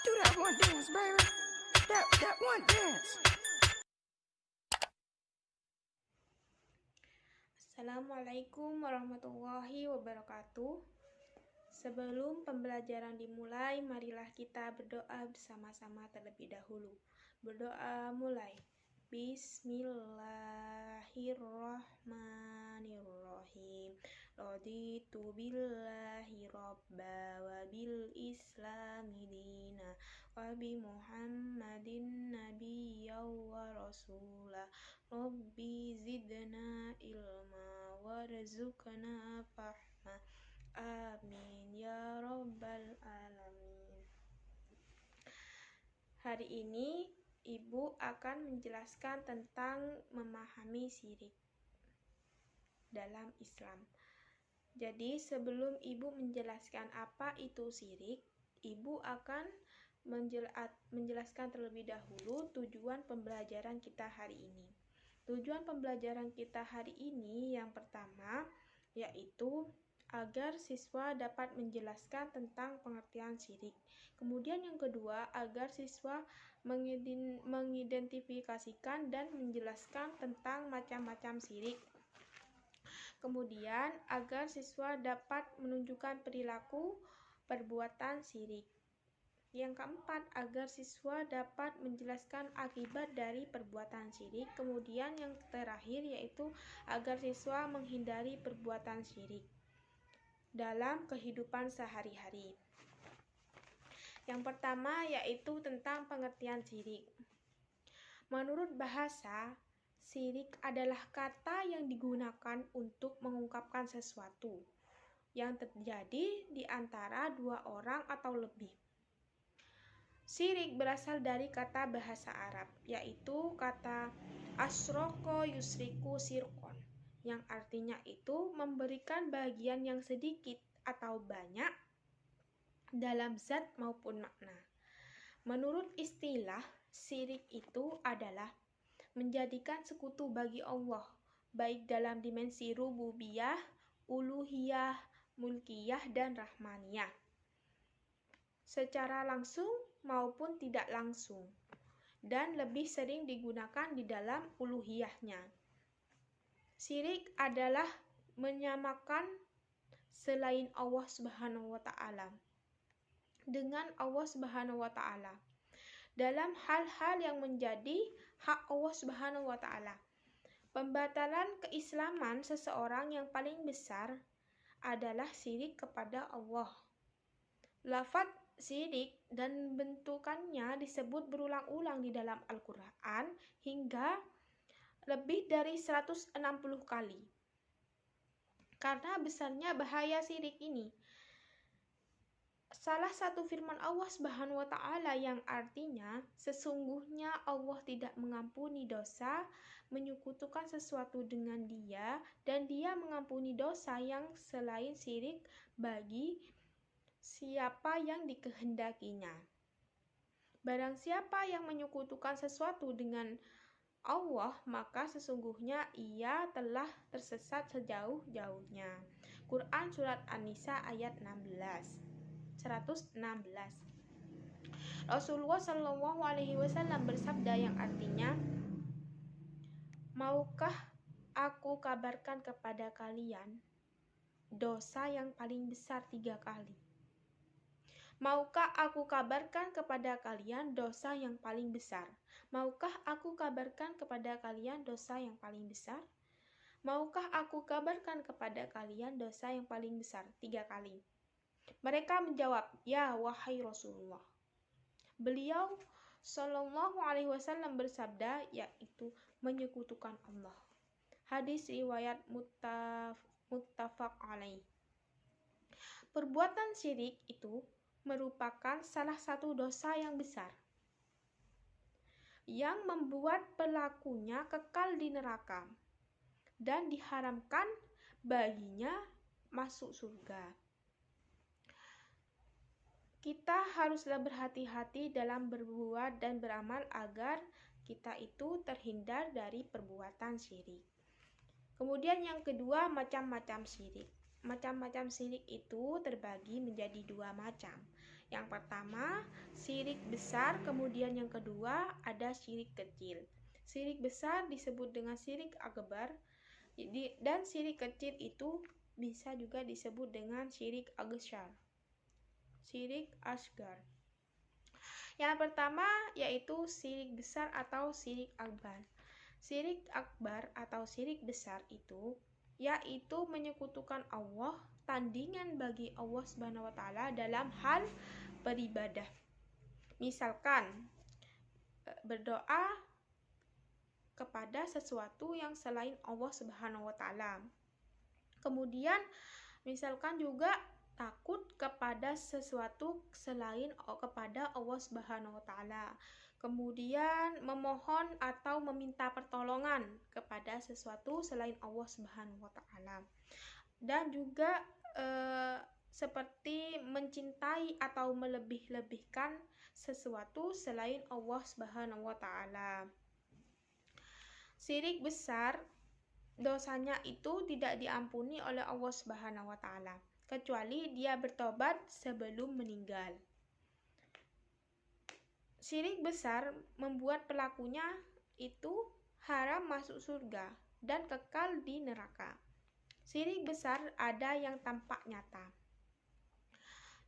Do that one dance, baby. That one dance. Assalamualaikum warahmatullahi wabarakatuh. Sebelum pembelajaran dimulai, marilah kita berdoa bersama-sama terlebih dahulu. Berdoa mulai. Bismillahirrahmanirrahim. Raditu billahi robba wa bil islami dina wa bi muhammadin nabiyya wa rasulah. Rabbi zidna ilma warzuqna fahma. Amin ya rabbal alamin. Hari ini Ibu akan menjelaskan tentang memahami syirik dalam Islam. Jadi sebelum Ibu menjelaskan apa itu syirik, Ibu akan menjelaskan terlebih dahulu tujuan pembelajaran kita hari ini. Tujuan pembelajaran kita hari ini yang pertama yaitu agar siswa dapat menjelaskan tentang pengertian syirik. Kemudian yang kedua, agar siswa mengidentifikasikan dan menjelaskan tentang macam-macam syirik. Kemudian, agar siswa dapat menunjukkan perilaku perbuatan syirik. Yang keempat, agar siswa dapat menjelaskan akibat dari perbuatan syirik. Kemudian yang terakhir yaitu agar siswa menghindari perbuatan syirik dalam kehidupan sehari-hari. Yang pertama yaitu tentang pengertian syirik. Menurut bahasa, syirik adalah kata yang digunakan untuk mengungkapkan sesuatu yang terjadi di antara dua orang atau lebih. Syirik berasal dari kata bahasa Arab, yaitu kata asyroko yusriku sirkon, yang artinya itu memberikan bagian yang sedikit atau banyak dalam zat maupun makna. Menurut istilah, syirik itu adalah menjadikan sekutu bagi Allah, baik dalam dimensi rububiyah, uluhiyah, mulkiyah, dan rahmaniyah, secara langsung maupun tidak langsung, dan lebih sering digunakan di dalam uluhiyahnya. Syirik adalah menyamakan selain Allah Subhanahu wa Ta'ala dengan Allah Subhanahu wa Ta'ala dalam hal-hal yang menjadi hak Allah Subhanahu wa Ta'ala. Pembatalan keislaman seseorang yang paling besar adalah syirik kepada Allah. Lafaz syirik dan bentukannya disebut berulang-ulang di dalam Al-Quran hingga lebih dari 160 kali. Karena besarnya bahaya syirik ini, salah satu firman Allah Subhanahu wa Ta'ala yang artinya sesungguhnya Allah tidak mengampuni dosa menyekutukan sesuatu dengan Dia, dan Dia mengampuni dosa yang selain syirik bagi siapa yang dikehendakinya. Barang siapa yang menyekutukan sesuatu dengan Allah, maka sesungguhnya ia telah tersesat sejauh-jauhnya. Quran Surat An-Nisa ayat 116. Rasulullah Shallallahu Alaihi Wasallam bersabda yang artinya, maukah aku kabarkan kepada kalian dosa yang paling besar 3 kali? Maukah aku kabarkan kepada kalian dosa yang paling besar? Maukah aku kabarkan kepada kalian dosa yang paling besar? Maukah aku kabarkan kepada kalian dosa yang paling besar 3 kali? Mereka menjawab, ya wahai Rasulullah. Beliau Shallallahu Alaihi Wasallam bersabda, yaitu menyekutukan Allah. Hadis riwayat muttafaq alaih. Perbuatan syirik itu merupakan salah satu dosa yang besar yang membuat pelakunya kekal di neraka dan diharamkan baginya masuk surga. Kita haruslah berhati-hati dalam berbuat dan beramal agar kita itu terhindar dari perbuatan syirik. Kemudian yang kedua, macam-macam syirik. Macam-macam syirik itu terbagi menjadi 2 macam. Yang pertama, syirik besar, kemudian yang kedua ada syirik kecil. Syirik besar disebut dengan syirik akbar, dan syirik kecil itu bisa juga disebut dengan syirik asghar. Syirik asghar. Yang pertama yaitu syirik besar atau syirik akbar. Syirik akbar atau syirik besar itu yaitu menyekutukan Allah, tandingan bagi Allah Subhanahu wa taala dalam hal beribadah. Misalkan berdoa kepada sesuatu yang selain Allah Subhanahu wa taala. Kemudian misalkan juga takut kepada sesuatu selain kepada Allah Subhanahu wa taala. Kemudian memohon atau meminta pertolongan kepada sesuatu selain Allah Subhanahu wa taala. Dan juga seperti mencintai atau melebih-lebihkan sesuatu selain Allah Subhanahu wa taala. Syirik besar dosanya itu tidak diampuni oleh Allah Subhanahu wa taala kecuali dia bertobat sebelum meninggal. Syirik besar membuat pelakunya itu haram masuk surga dan kekal di neraka. Syirik besar ada yang tampak nyata.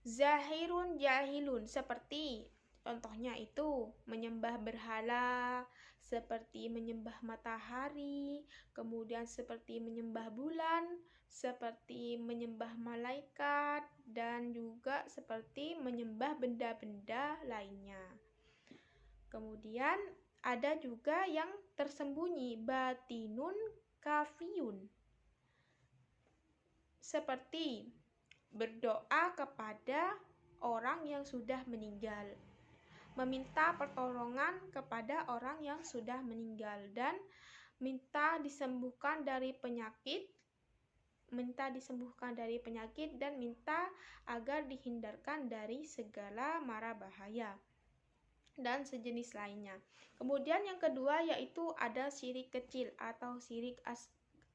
Zahirun jahilun, seperti contohnya itu menyembah berhala, seperti menyembah matahari, kemudian seperti menyembah bulan, seperti menyembah malaikat, dan juga seperti menyembah benda-benda lainnya. Kemudian ada juga yang tersembunyi, batinun kafiyun, seperti berdoa kepada orang yang sudah meninggal, meminta pertolongan kepada orang yang sudah meninggal, dan minta disembuhkan dari penyakit, dan minta agar dihindarkan dari segala mara bahaya dan sejenis lainnya. Kemudian yang kedua yaitu ada syirik kecil atau syirik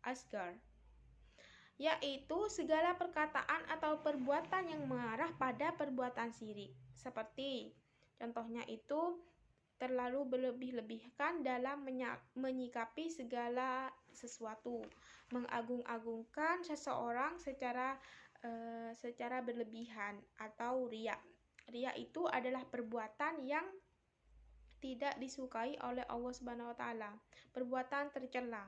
asghar, yaitu segala perkataan atau perbuatan yang mengarah pada perbuatan syirik. Seperti contohnya itu terlalu berlebih-lebihkan dalam menyikapi segala sesuatu, mengagung-agungkan seseorang secara berlebihan, atau riya. Riya itu adalah perbuatan yang tidak disukai oleh Allah Subhanahu wa taala, perbuatan tercela.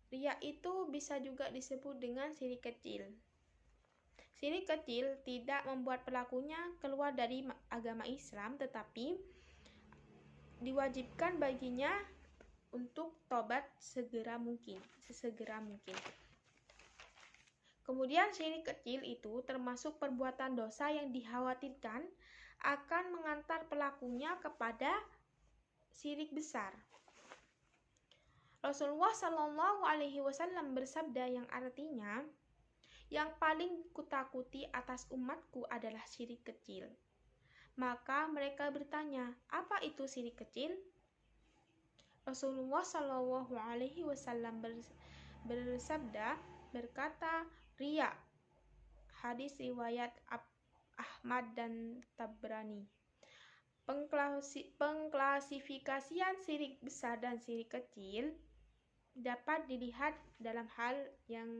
Riya itu bisa juga disebut dengan syirik kecil. Syirik kecil tidak membuat pelakunya keluar dari agama Islam, tetapi diwajibkan baginya untuk tobat sesegera mungkin. Kemudian syirik kecil itu termasuk perbuatan dosa yang dikhawatirkan akan mengantar pelakunya kepada syirik besar. Rasulullah Shallallahu Alaihi Wasallam bersabda yang artinya, yang paling kutakuti atas umatku adalah syirik kecil. Maka mereka bertanya, apa itu syirik kecil? Rasulullah Shallallahu Alaihi Wasallam bersabda, berkata, riya. Hadis riwayat Ahmad dan Tabrani. Pengklasifikasian syirik besar dan syirik kecil dapat dilihat dalam hal yang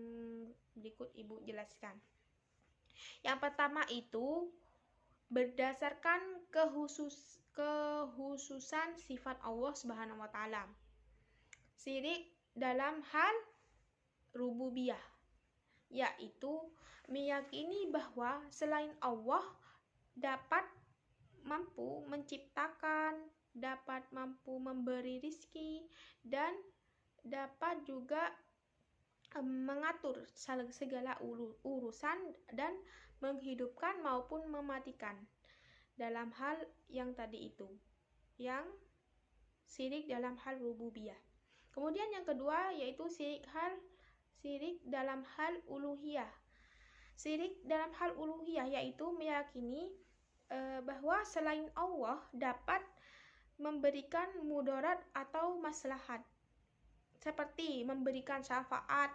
berikut Ibu jelaskan. Yang pertama itu berdasarkan kekhususan sifat Allah Subhanahu wa taala. Syirik dalam hal rububiyah, yaitu meyakini bahwa selain Allah dapat mampu menciptakan, dapat mampu memberi rizki, dan dapat juga mengatur segala urusan dan menghidupkan maupun mematikan dalam hal yang tadi itu, yang syirik dalam hal rububiyah. Kemudian yang kedua yaitu syirik dalam hal uluhiyah. Syirik dalam hal uluhiyah yaitu meyakini bahwa selain Allah dapat memberikan mudarat atau maslahat, seperti memberikan syafaat,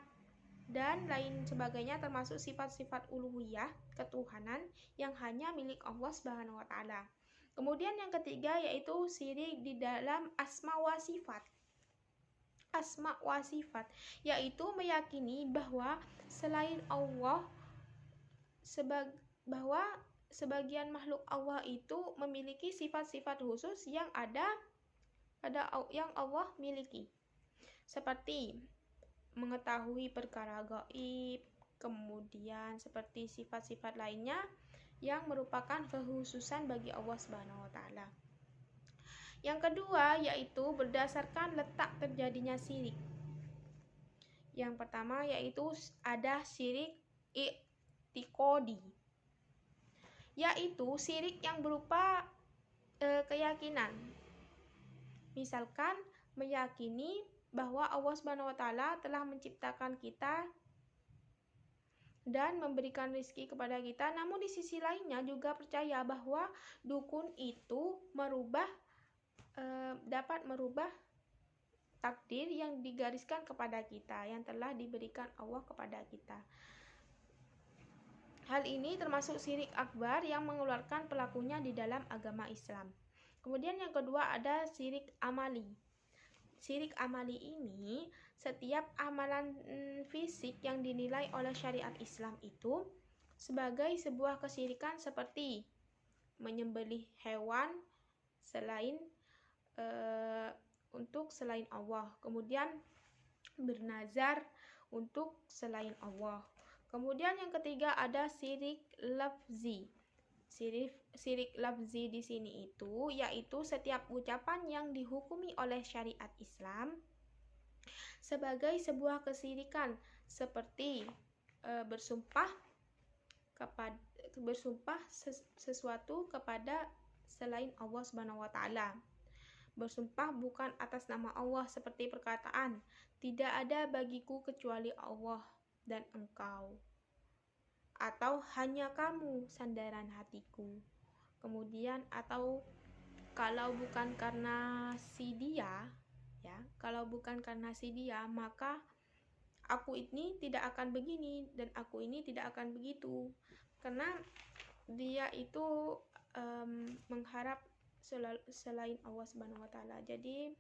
dan lain sebagainya, termasuk sifat-sifat uluhiyah, ketuhanan yang hanya milik Allah Subhanahu wa taala. Kemudian yang ketiga yaitu syirik di dalam asma wa sifat. Asma wa sifat yaitu meyakini bahwa selain Allah bahwa sebagian makhluk Allah itu memiliki sifat-sifat khusus yang yang Allah miliki. Seperti mengetahui perkara gaib, kemudian seperti sifat-sifat lainnya yang merupakan kekhususan bagi Allah Subhanahu wa taala. Yang kedua yaitu berdasarkan letak terjadinya syirik. Yang pertama yaitu ada syirik i'tiqadi, yaitu syirik yang berupa keyakinan. Misalkan meyakini bahwa Allah Subhanahu wa taala telah menciptakan kita dan memberikan rezeki kepada kita, namun di sisi lainnya juga percaya bahwa dukun itu dapat merubah takdir yang digariskan kepada kita, yang telah diberikan Allah kepada kita. Hal ini termasuk syirik akbar yang mengeluarkan pelakunya di dalam agama Islam. Kemudian yang kedua ada syirik amali. Syirik amali ini setiap amalan fisik yang dinilai oleh syariat Islam itu sebagai sebuah kesyirikan, seperti menyembelih hewan untuk selain Allah, kemudian bernazar untuk selain Allah. Kemudian yang ketiga ada syirik lafzi. Syirik lafzi di sini yaitu setiap ucapan yang dihukumi oleh syariat Islam sebagai sebuah kesyirikan, seperti bersumpah sesuatu kepada selain Allah Subhanahu wa taala. Bersumpah bukan atas nama Allah, seperti perkataan tidak ada bagiku kecuali Allah dan engkau, atau hanya kamu sandaran hatiku. Kemudian atau kalau bukan karena si dia, maka aku ini tidak akan begini dan aku ini tidak akan begitu. Karena dia itu mengharap selain Allah Subhanahu wa taala. Jadi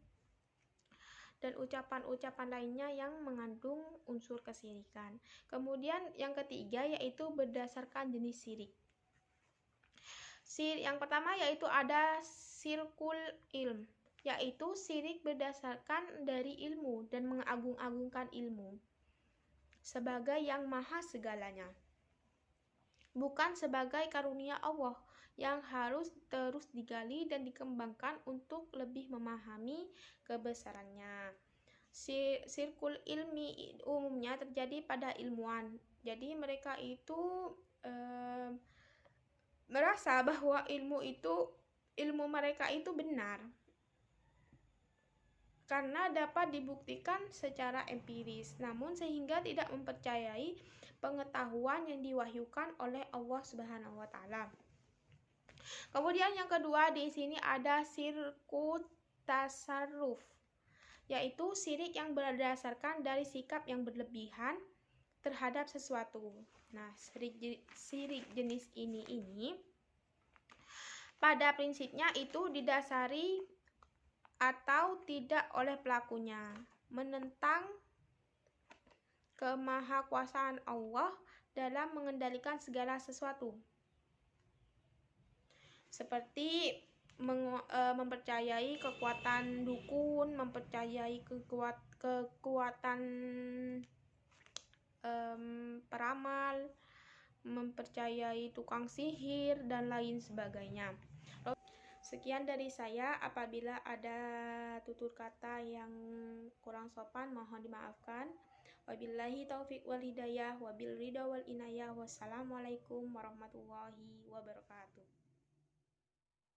dan ucapan-ucapan lainnya yang mengandung unsur kesyirikan. Kemudian yang ketiga yaitu berdasarkan jenis syirik. Yang pertama yaitu ada syirkul ilm, yaitu syirik berdasarkan dari ilmu dan mengagung-agungkan ilmu sebagai yang maha segalanya, bukan sebagai karunia Allah yang harus terus digali dan dikembangkan untuk lebih memahami kebesarannya. Syirkul ilmi umumnya terjadi pada ilmuwan. Jadi mereka itu merasa bahwa ilmu mereka itu benar karena dapat dibuktikan secara empiris, namun sehingga tidak mempercayai pengetahuan yang diwahyukan oleh Allah Subhanahu wa taala. Kemudian yang kedua di sini ada syirku tasarruf, yaitu syirik yang berdasarkan dari sikap yang berlebihan terhadap sesuatu. Nah, syirik jenis ini pada prinsipnya itu didasari atau tidak oleh pelakunya, menentang kemahakuasaan Allah dalam mengendalikan segala sesuatu. Seperti mempercayai kekuatan dukun, mempercayai kekuatan peramal, mempercayai tukang sihir, dan lain sebagainya. Sekian dari saya. Apabila ada tutur kata yang kurang sopan, mohon dimaafkan. Wabillahi taufiq wal hidayah, wabil ridha wal inayah. Wassalamualaikum warahmatullahi wabarakatuh.